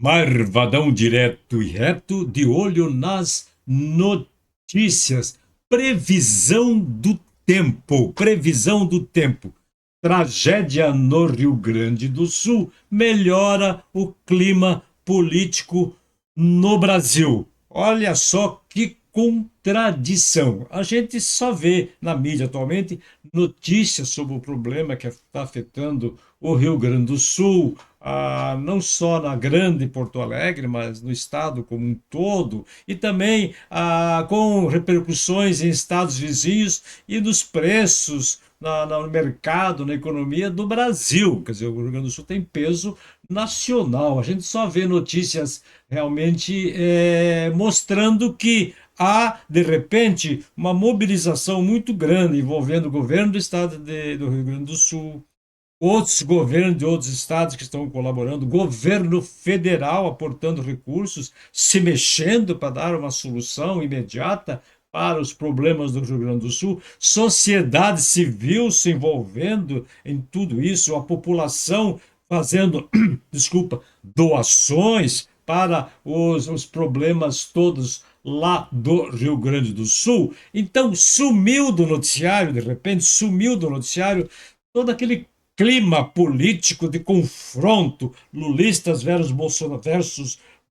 Marvadão direto e reto, de olho nas notícias. Previsão do tempo. Previsão do tempo. Tragédia no Rio Grande do Sul melhora o clima político no Brasil. Olha só que contradição. A gente só vê na mídia atualmente notícias sobre o problema que está afetando o Rio Grande do Sul, não só na grande Porto Alegre, mas no estado como um todo, e também com repercussões em estados vizinhos e nos preços no mercado, na economia do Brasil. Quer dizer, o Rio Grande do Sul tem peso nacional. A gente só vê notícias realmente mostrando que há, de repente, uma mobilização muito grande envolvendo o governo do estado do Rio Grande do Sul, outros governos de outros estados que estão colaborando, governo federal aportando recursos, se mexendo para dar uma solução imediata para os problemas do Rio Grande do Sul, sociedade civil se envolvendo em tudo isso, a população fazendo, desculpa, doações para os problemas todos lá do Rio Grande do Sul. Então, sumiu do noticiário, de repente, sumiu do noticiário todo aquele clima político de confronto, lulistas versus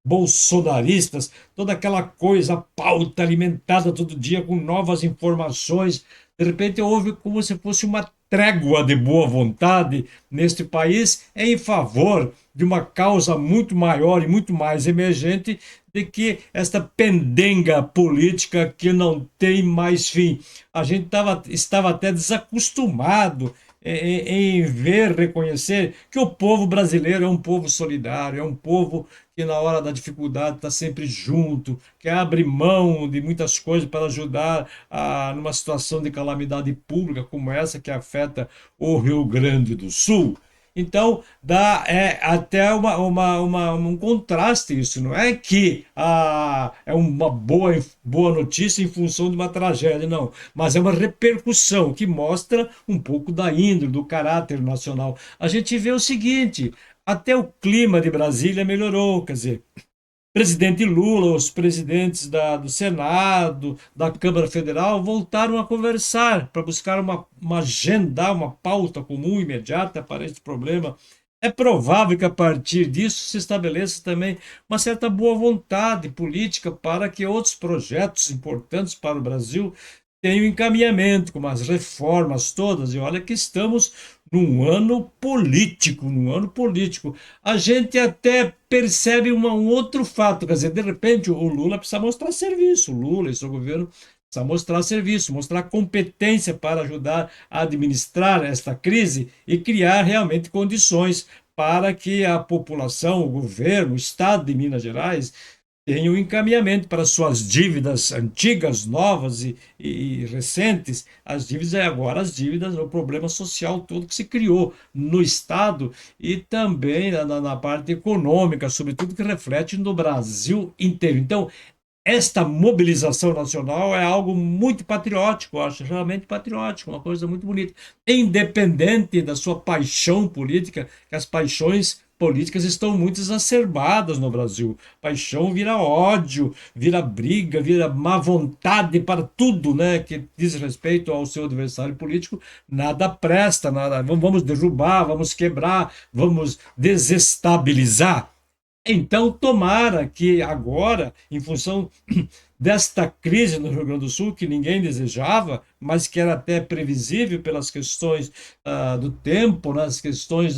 bolsonaristas, toda aquela coisa, pauta alimentada todo dia com novas informações. De repente houve como se fosse uma trégua de boa vontade neste país em favor de uma causa muito maior e muito mais emergente de que esta pendenga política que não tem mais fim. A gente estava até desacostumado em ver, reconhecer que o povo brasileiro é um povo solidário, é um povo que na hora da dificuldade está sempre junto, que abre mão de muitas coisas para ajudar numa situação de calamidade pública como essa que afeta o Rio Grande do Sul. Então, dá até um contraste isso. Não é que é uma boa notícia em função de uma tragédia, não. Mas é uma repercussão que mostra um pouco da índole, do caráter nacional. A gente vê o seguinte: até o clima de Brasília melhorou, quer dizer, presidente Lula, os presidentes do Senado, da Câmara Federal, voltaram a conversar para buscar uma agenda, uma pauta comum imediata para esse problema. É provável que a partir disso se estabeleça também uma certa boa vontade política para que outros projetos importantes para o Brasil tenham encaminhamento, como as reformas todas. E olha que estamos num ano político, num ano político. A gente até percebe um outro fato, quer dizer, de repente o Lula precisa mostrar serviço, o Lula e seu governo precisa mostrar serviço, mostrar competência para ajudar a administrar esta crise e criar realmente condições para que a população, o governo, o Estado de Minas Gerais tem um encaminhamento para suas dívidas antigas, novas e recentes. As dívidas agora, as dívidas, o problema social todo que se criou no Estado e também na parte econômica, sobretudo que reflete no Brasil inteiro. Então, esta mobilização nacional é algo muito patriótico, eu acho realmente patriótico, uma coisa muito bonita. Independente da sua paixão política, que as paixões políticas estão muito exacerbadas no Brasil. Paixão vira ódio, vira briga, vira má vontade para tudo, né, que diz respeito ao seu adversário político. Nada presta, nada. Vamos derrubar, vamos quebrar, vamos desestabilizar. Então, tomara que agora, em função desta crise no Rio Grande do Sul, que ninguém desejava, mas que era até previsível pelas questões do tempo, nas questões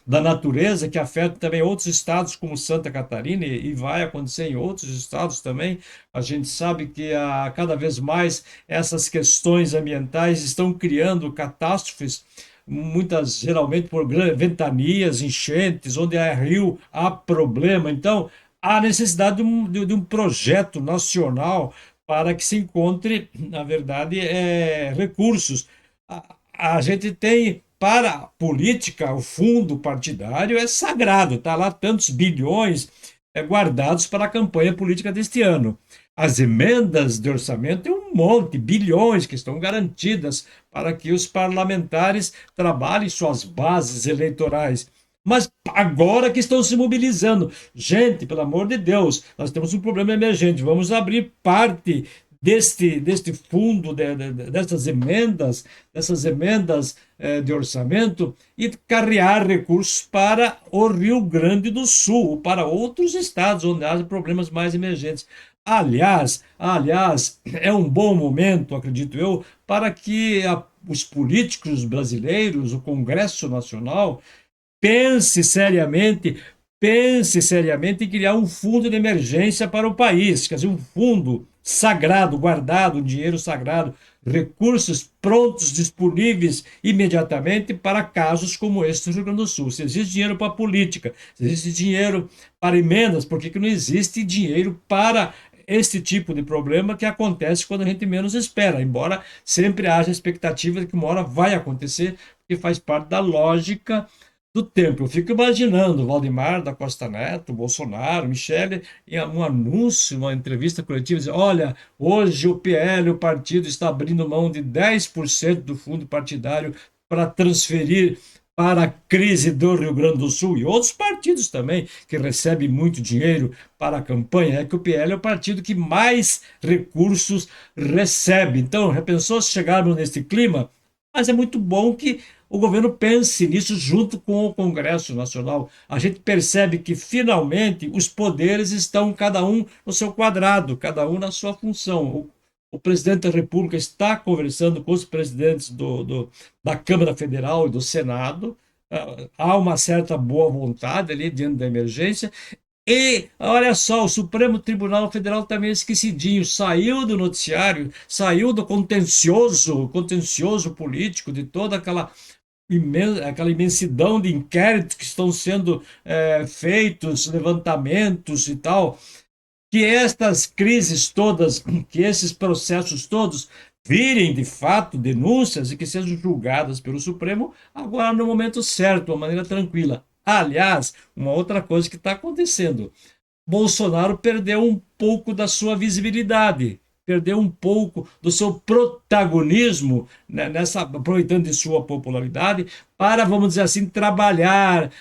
da natureza, que afetam também outros estados, como Santa Catarina, e vai acontecer em outros estados também. A gente sabe que cada vez mais essas questões ambientais estão criando catástrofes muitas geralmente por ventanias, enchentes, onde há rio, há problema. Então, há necessidade de um projeto nacional para que se encontre, na verdade, recursos. A gente tem para a política, o fundo partidário é sagrado, está lá tantos bilhões guardados para a campanha política deste ano. As emendas de orçamento é um monte, bilhões que estão garantidas para que os parlamentares trabalhem suas bases eleitorais. Mas agora que estão se mobilizando. Gente, pelo amor de Deus, nós temos um problema emergente. Vamos abrir parte deste fundo, dessas emendas de orçamento e carrear recursos para o Rio Grande do Sul, para outros estados onde há problemas mais emergentes. Aliás, é um bom momento, acredito eu, para que os políticos brasileiros, o Congresso Nacional, pense seriamente, pense seriamente em criar um fundo de emergência para o país, quer dizer, um fundo sagrado, guardado, um dinheiro sagrado, recursos prontos, disponíveis imediatamente para casos como este no Rio Grande do Sul. Se existe dinheiro para política, se existe dinheiro para emendas, por que que não existe dinheiro para este tipo de problema que acontece quando a gente menos espera, embora sempre haja a expectativa de que uma hora vai acontecer, porque faz parte da lógica do tempo. Eu fico imaginando o Valdemar da Costa Neto, Bolsonaro, Michele, em um anúncio, uma entrevista coletiva, dizer, olha, hoje o PL, o partido, está abrindo mão de 10% do fundo partidário para transferir para a crise do Rio Grande do Sul e outros partidos também que recebem muito dinheiro para a campanha. É que o PL é o partido que mais recursos recebe. Então, já pensou se chegarmos nesse clima? Mas é muito bom que o governo pense nisso junto com o Congresso Nacional. A gente percebe que, finalmente, os poderes estão cada um no seu quadrado, cada um na sua função. O presidente da República está conversando com os presidentes da Câmara Federal e do Senado. Há uma certa boa vontade ali diante da emergência. E, olha só, o Supremo Tribunal Federal também esquecidinho, saiu do noticiário, saiu do contencioso político, de toda aquela imensidão de inquéritos que estão sendo feitos, levantamentos e tal, que estas crises todas, que esses processos todos virem de fato denúncias e que sejam julgadas pelo Supremo agora no momento certo, de uma maneira tranquila. Aliás, uma outra coisa que está acontecendo, Bolsonaro perdeu um pouco da sua visibilidade, perdeu um pouco do seu protagonismo, né, aproveitando de sua popularidade, para, vamos dizer assim, trabalhar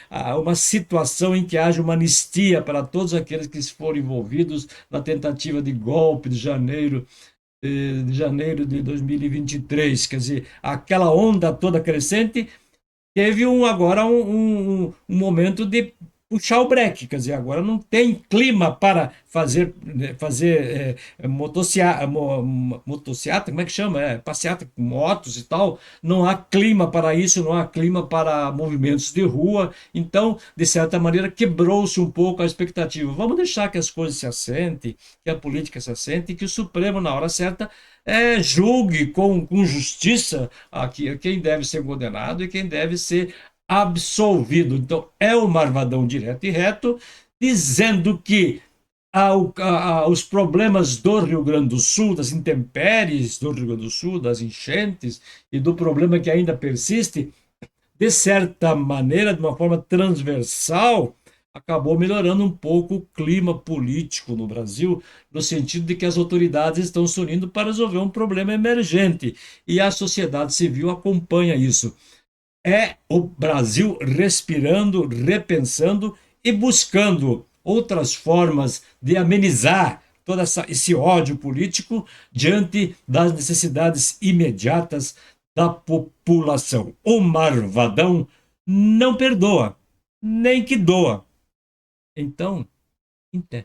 uma situação em que haja uma anistia para todos aqueles que foram envolvidos na tentativa de golpe de janeiro de 2023. Quer dizer, aquela onda toda crescente teve agora um momento de puxar o breque, quer dizer, agora não tem clima para fazer motociata, como é que chama? Passeata com motos e tal. Não há clima para isso, não há clima para movimentos de rua. Então, de certa maneira, quebrou-se um pouco a expectativa. Vamos deixar que as coisas se assentem, que a política se assente e que o Supremo, na hora certa, julgue com justiça aqui, quem deve ser condenado e quem deve ser absolvido. Então, é o Marvadão direto e reto, dizendo que os problemas do Rio Grande do Sul, das intempéries do Rio Grande do Sul, das enchentes e do problema que ainda persiste, de certa maneira, de uma forma transversal, acabou melhorando um pouco o clima político no Brasil, no sentido de que as autoridades estão se unindo para resolver um problema emergente e a sociedade civil acompanha isso. É o Brasil respirando, repensando e buscando outras formas de amenizar todo esse ódio político diante das necessidades imediatas da população. O Marvadão não perdoa, nem que doa. Então, em pé.